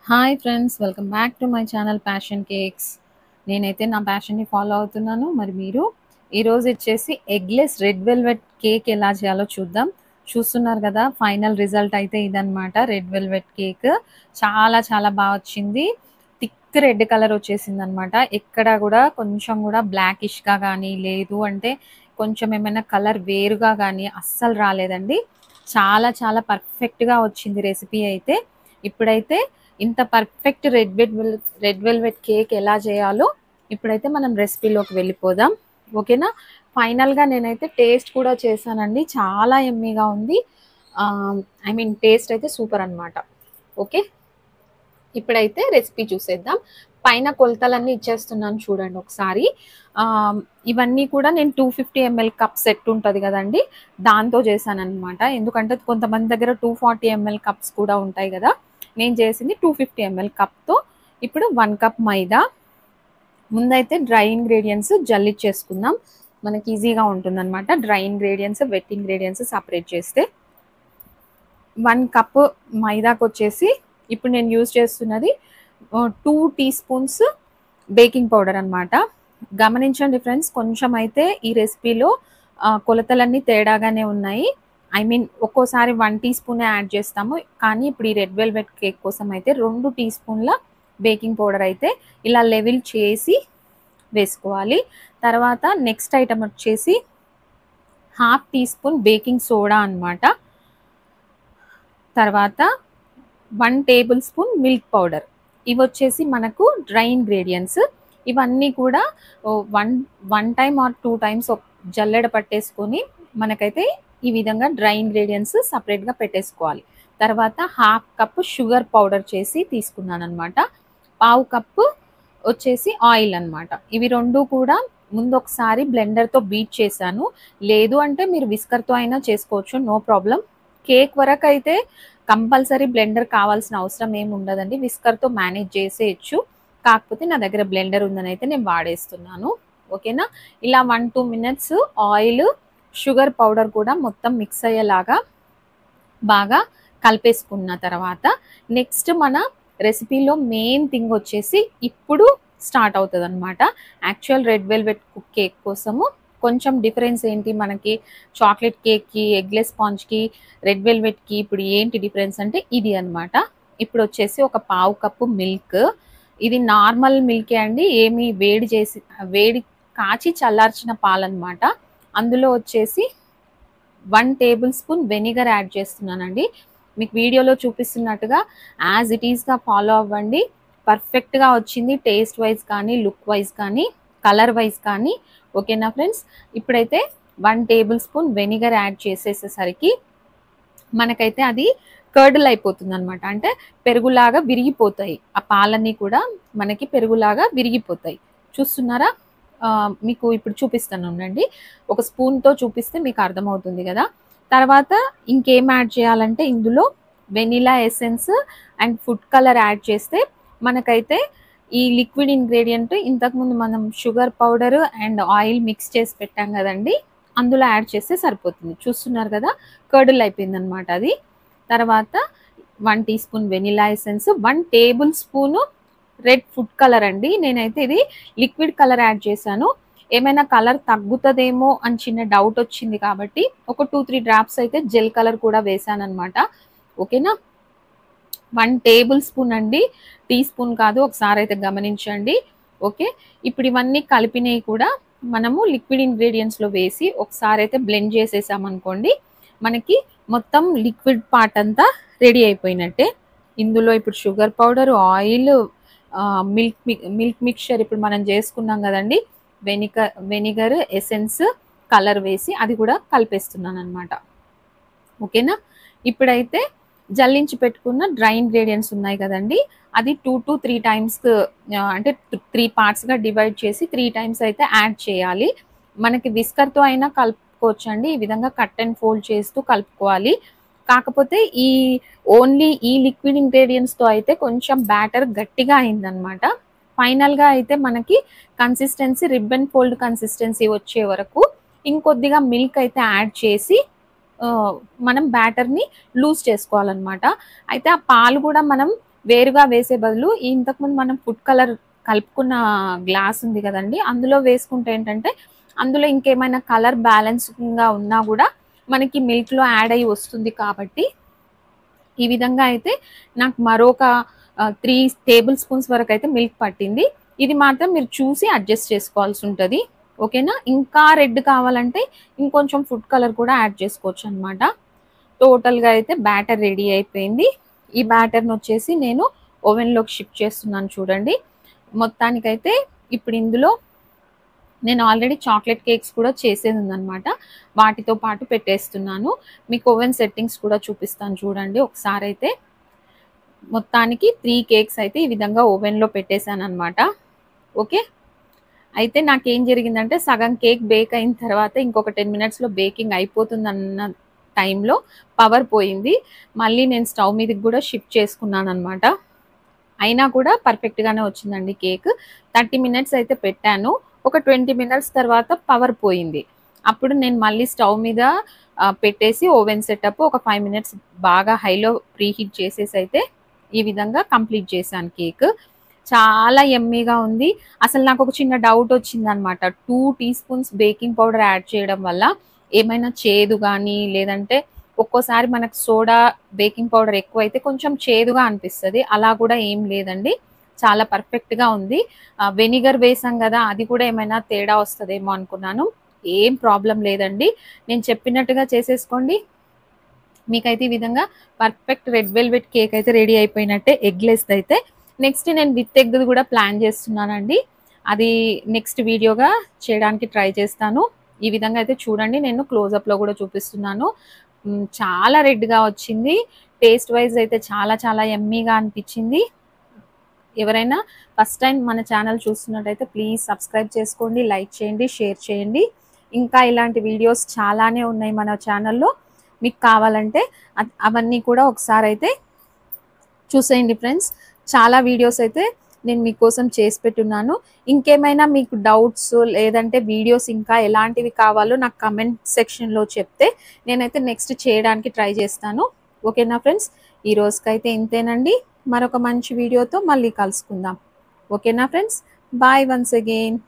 Hi friends, welcome back to my channel passion cakes. నేనైతే నా ప్యాషన్ని follow అవుతున్నాను. మరి మీరు ఈరోజు వచ్చేసి ఎగ్లెస్ రెడ్ వెల్వెట్ కేక్ ఎలా చేయాలో చూద్దాం. చూస్తున్నారు కదా, ఫైనల్ రిజల్ట్ అయితే ఇదనమాట. రెడ్ వెల్వెట్ కేక్ చాలా చాలా బాగా వచ్చింది. థిక్ రెడ్ కలర్ వచ్చేసింది అనమాట. ఎక్కడ కూడా కొంచెం కూడా బ్లాకిష్గా కానీ లేదు అంటే కొంచెం ఏమైనా కలర్ వేరుగా కానీ అస్సలు రాలేదండి. చాలా చాలా పర్ఫెక్ట్గా వచ్చింది రెసిపీ అయితే. ఇప్పుడైతే ఇంత పర్ఫెక్ట్ రెడ్ వెల్వెట్ కేక్ ఎలా చేయాలో ఇప్పుడైతే మనం రెసిపీలోకి వెళ్ళిపోదాం. ఓకేనా. ఫైనల్గా నేనైతే టేస్ట్ కూడా చేశానండి, చాలా ఎమ్మీగా ఉంది. ఐ మీన్ టేస్ట్ అయితే సూపర్ అనమాట. ఓకే, ఇప్పుడైతే రెసిపీ చూసేద్దాం. పైన కొలతలన్నీ ఇచ్చేస్తున్నాను చూడండి ఒకసారి. ఇవన్నీ కూడా నేను 250 ml కప్ సెట్ ఉంటుంది కదండి, దాంతో చేశాను అనమాట. ఎందుకంటే కొంతమంది దగ్గర 240 ml కప్స్ కూడా ఉంటాయి కదా. నేను చేసింది 250 ml కప్తో. ఇప్పుడు 1 కప్ మైదా. ముందైతే డ్రై ఇంగ్రీడియంట్స్ జల్లిచ్చేసుకుందాం, మనకి ఈజీగా ఉంటుంది అనమాట. Dry ingredients wet ingredients separate చేస్తే 1 కప్ మైదాకు వచ్చేసి ఇప్పుడు నేను యూజ్ చేస్తున్నది 2 టీ స్పూన్స్ బేకింగ్ పౌడర్ అనమాట. గమనించండి ఫ్రెండ్స్, కొంచెం అయితే ఈ రెసిపీలో కొలతలన్నీ తేడాగానే ఉన్నాయి. ఐ మీన్ ఒక్కోసారి 1 టీ స్పూన్ యాడ్ చేస్తాము, కానీ ఇప్పుడు ఈ రెడ్ వెల్వెట్ కేక్ కోసం అయితే 2 టీ స్పూన్ల బేకింగ్ పౌడర్ అయితే ఇలా లెవెల్ చేసి వేసుకోవాలి. తర్వాత నెక్స్ట్ ఐటమ్ వచ్చేసి 1/2 టీ స్పూన్ బేకింగ్ సోడా అనమాట. తర్వాత 1 టేబుల్ స్పూన్ మిల్క్ పౌడర్. ఇవి వచ్చేసి మనకు డ్రై ఇంగ్రీడియంట్స్. ఇవన్నీ కూడా వన్ టైమ్ ఆర్ 2 టైమ్స్ జల్లెడ పట్టేసుకొని మనకైతే ఈ విధంగా డ్రై ఇంగ్రీడియంట్స్ సపరేట్గా పెట్టేసుకోవాలి. తర్వాత 1/2 కప్ షుగర్ పౌడర్ చేసి తీసుకున్నాను అనమాట. 1/2 కప్పు వచ్చేసి ఆయిల్ అనమాట. ఇవి రెండు కూడా ముందు ఒకసారి బ్లెండర్తో బీట్ చేశాను. లేదు అంటే మీరు విస్కర్తో అయినా చేసుకోవచ్చు, నో ప్రాబ్లం. కేక్ వరకు అయితే కంపల్సరీ బ్లెండర్ కావాల్సిన అవసరం ఏమి ఉండదండి, విస్కర్తో మేనేజ్ చేసేయచ్చు. కాకపోతే నా దగ్గర బ్లెండర్ ఉందని అయితే నేను వాడేస్తున్నాను. ఓకేనా. ఇలా 1-2 మినిట్స్ ఆయిల్ షుగర్ పౌడర్ కూడా మొత్తం మిక్స్ అయ్యేలాగా బాగా కలిపేసుకున్న తర్వాత నెక్స్ట్ మన రెసిపీలో మెయిన్ థింగ్ వచ్చేసి ఇప్పుడు స్టార్ట్ అవుతుంది అనమాట. యాక్చువల్ రెడ్ వెల్వెట్ కేక్ కోసము కొంచెం డిఫరెన్స్ ఏంటి, మనకి చాక్లెట్ కేక్కి, ఎగ్లెస్ స్పాంజ్కి, రెడ్ వెల్వెట్కి ఇప్పుడు ఏంటి డిఫరెన్స్ అంటే ఇది అనమాట. ఇప్పుడు వచ్చేసి ఒక 1/2 కప్పు మిల్క్. ఇది నార్మల్ మిల్కే అండి, ఏమి వేడి కాచి చల్లార్చిన పాలన్నమాట. అందులో వచ్చేసి 1 టేబుల్ స్పూన్ వెనిగర్ యాడ్ చేస్తున్నానండి. మీకు వీడియోలో చూపిస్తున్నట్టుగా యాజ్ ఇట్ ఈస్గా ఫాలో అవ్వండి. పర్ఫెక్ట్గా వచ్చింది, టేస్ట్ వైజ్ కానీ, లుక్ వైజ్ కానీ, కలర్ వైజ్ కానీ. ఓకేనా ఫ్రెండ్స్. ఇప్పుడైతే 1 టేబుల్ స్పూన్ వెనిగర్ యాడ్ చేసేసేసరికి మనకైతే అది కర్డల్ అయిపోతుంది అనమాట. అంటే పెరుగులాగా విరిగిపోతాయి, ఆ పాలన్నీ కూడా మనకి పెరుగులాగా విరిగిపోతాయి. చూస్తున్నారా, మీకు ఇప్పుడు చూపిస్తాను ఉండండి. ఒక స్పూన్తో చూపిస్తే మీకు అర్థమవుతుంది కదా. తర్వాత ఇంకేం యాడ్ చేయాలంటే ఇందులో vanilla essence and food colour add చేస్తే మనకైతే ఈ లిక్విడ్ ఇంగ్రీడియంట్ ఇంతకుముందు మనం sugar powder and oil mix చేసి పెట్టాం కదండి, అందులో యాడ్ చేస్తే సరిపోతుంది. చూస్తున్నారు కదా, కర్డల్ అయిపోయింది అనమాట అది. తర్వాత 1 teaspoon vanilla essence, 1 tablespoon red food colour అండి. నేనైతే ఇది లిక్విడ్ కలర్ యాడ్ చేశాను. ఏమైనా కలర్ తగ్గుతుందేమో అని చిన్న డౌట్ వచ్చింది కాబట్టి ఒక 2-3 డ్రాప్స్ అయితే జెల్ కలర్ కూడా వేసాను అనమాట. ఓకేనా. 1 టేబుల్ స్పూన్ అండి, టీ స్పూన్ కాదు, ఒకసారి అయితే గమనించండి. ఓకే. ఇప్పుడు ఇవన్నీ కలిపినవి కూడా మనము లిక్విడ్ ఇంగ్రీడియంట్స్లో వేసి ఒకసారి అయితే బ్లెండ్ చేసేసామనుకోండి, మనకి మొత్తం లిక్విడ్ పార్ట్ అంతా రెడీ అయిపోయినట్టే. ఇందులో ఇప్పుడు sugar powder, oil, milk mixture ఇప్పుడు మనం చేసుకున్నాం కదండి, వెనిగర్ ఎసెన్స్, కలర్ వేసి అది కూడా కలిపేస్తున్నాను అనమాట. ఓకేనా. ఇప్పుడైతే జల్లించి పెట్టుకున్న డ్రై ఇంగ్రీడియంట్స్ ఉన్నాయి కదండి, అది 2 to 3 టైమ్స్ అంటే 3 పార్ట్స్గా డివైడ్ చేసి 3 టైమ్స్ అయితే యాడ్ చేయాలి. మనకి విస్కర్తో అయినా కలుపుకోవచ్చు అండి, ఈ విధంగా కట్ అండ్ ఫోల్డ్ చేస్తూ కలుపుకోవాలి. కాకపోతే ఓన్లీ ఈ లిక్విడ్ ఇంగ్రీడియంట్స్తో అయితే కొంచెం బ్యాటర్ గట్టిగా అయిందనమాట. ఫైనల్గా అయితే మనకి కన్సిస్టెన్సీ రిబ్బన్ ఫోల్డ్ కన్సిస్టెన్సీ వచ్చే వరకు ఇంకొద్దిగా మిల్క్ అయితే యాడ్ చేసి మనం బ్యాటర్ని లూజ్ చేసుకోవాలన్నమాట. అయితే ఆ పాలు కూడా మనం వేరుగా వేసే బదులు ఇంతకుముందు మనం ఫుడ్ కలర్ కలుపుకున్న గ్లాస్ ఉంది కదండి, అందులో వేసుకుంటే ఏంటంటే అందులో ఇంకేమైనా కలర్ బ్యాలెన్సింగ్గా ఉన్నా కూడా మనకి మిల్క్లో యాడ్ అయ్యి వస్తుంది. కాబట్టి ఈ విధంగా అయితే నాకు మరొక 3 టేబుల్ స్పూన్స్ వరకు అయితే మిల్క్ పట్టింది. ఇది మాత్రం మీరు చూసి అడ్జస్ట్ చేసుకోవాల్సి ఉంటుంది. ఓకేనా. ఇంకా రెడ్ కావాలంటే ఇంకొంచెం ఫుడ్ కలర్ కూడా యాడ్ చేసుకోవచ్చు అనమాట. టోటల్గా అయితే బ్యాటర్ రెడీ అయిపోయింది. ఈ బ్యాటర్ని వచ్చేసి నేను ఓవెన్లోకి షిఫ్ట్ చేస్తున్నాను చూడండి. మొత్తానికైతే ఇప్పుడు ఇందులో నేను ఆల్రెడీ చాక్లెట్ కేక్స్ కూడా చేసేది ఉందనమాట, వాటితో పాటు పెట్టేస్తున్నాను. మీకు ఓవెన్ సెట్టింగ్స్ కూడా చూపిస్తాను చూడండి ఒకసారి. అయితే మొత్తానికి 3 కేక్స్ అయితే ఈ విధంగా ఓవెన్లో పెట్టేశాను అనమాట. ఓకే. అయితే నాకేం జరిగిందంటే సగం కేక్ బేక్ అయిన తర్వాత ఇంకొక 10 మినిట్స్లో బేకింగ్ అయిపోతుందన్న టైంలో పవర్ పోయింది. మళ్ళీ నేను స్టవ్ మీదకి కూడా షిఫ్ట్ చేసుకున్నాను అనమాట. అయినా కూడా పర్ఫెక్ట్గానే వచ్చిందండి కేక్. 30 మినిట్స్ అయితే పెట్టాను. ఒక 20 మినిట్స్ తర్వాత పవర్ పోయింది. అప్పుడు నేను మళ్ళీ స్టవ్ మీద పెట్టేసి ఓవెన్ సెటప్ ఒక 5 మినిట్స్ బాగా హైలో ప్రీహీట్ చేసేసి అయితే ఈ విధంగా కంప్లీట్ చేశాను కేక్. చాలా యమ్మీగా ఉంది. అసలు నాకు ఒక చిన్న డౌట్ వచ్చిందనమాట. 2 teaspoons baking powder add చేయడం వల్ల ఏమైనా చేదు కానీ, లేదంటే ఒక్కోసారి మనకు సోడా బేకింగ్ పౌడర్ ఎక్కువైతే కొంచెం చేదుగా అనిపిస్తుంది. అలా కూడా ఏం లేదండి, చాలా పర్ఫెక్ట్గా ఉంది. వెనిగర్ వేసాం కదా, అది కూడా ఏమైనా తేడా వస్తుందేమో అనుకున్నాను. ఏం ప్రాబ్లం లేదండి. నేను చెప్పినట్టుగా చేసేసుకోండి. మీకైతే ఈ విధంగా పర్ఫెక్ట్ రెడ్ వెల్వెట్ కేక్ అయితే రెడీ అయిపోయినట్టే. ఎగ్లెస్ అయితే నెక్స్ట్ నేను విత్ ఎగ్ కూడా ప్లాన్ చేస్తున్నానండి. అది నెక్స్ట్ వీడియోగా చేయడానికి ట్రై చేస్తాను. ఈ విధంగా అయితే చూడండి, నేను క్లోజప్లో కూడా చూపిస్తున్నాను. చాలా రెడ్గా వచ్చింది. టేస్ట్ వైజ్ అయితే చాలా చాలా యమ్మీగా అనిపించింది. ఎవరైనా ఫస్ట్ టైం మన ఛానల్ చూస్తున్నట్టయితే ప్లీజ్ సబ్స్క్రైబ్ చేసుకోండి, లైక్ చేయండి, షేర్ చేయండి. ఇంకా ఇలాంటి వీడియోస్ చాలానే ఉన్నాయి మన ఛానల్లో. మీకు కావాలంటే అవన్నీ కూడా ఒకసారి అయితే చూసేయండి ఫ్రెండ్స్. చాలా వీడియోస్ అయితే నేను మీకోసం చేసి పెట్టున్నాను. ఇంకేమైనా మీకు డౌట్స్ లేదంటే వీడియోస్ ఇంకా ఎలాంటివి కావాలో నాకు కమెంట్ సెక్షన్లో చెప్తే నేనైతే నెక్స్ట్ చేయడానికి ట్రై చేస్తాను. ఓకేనా ఫ్రెండ్స్, ఈ రోజుకైతే ఇంతేనండి. మరొక మంచి వీడియోతో మళ్ళీ కలుసుకుందాం. ఓకేనా ఫ్రెండ్స్, బాయ్ వన్స్ అగైన్.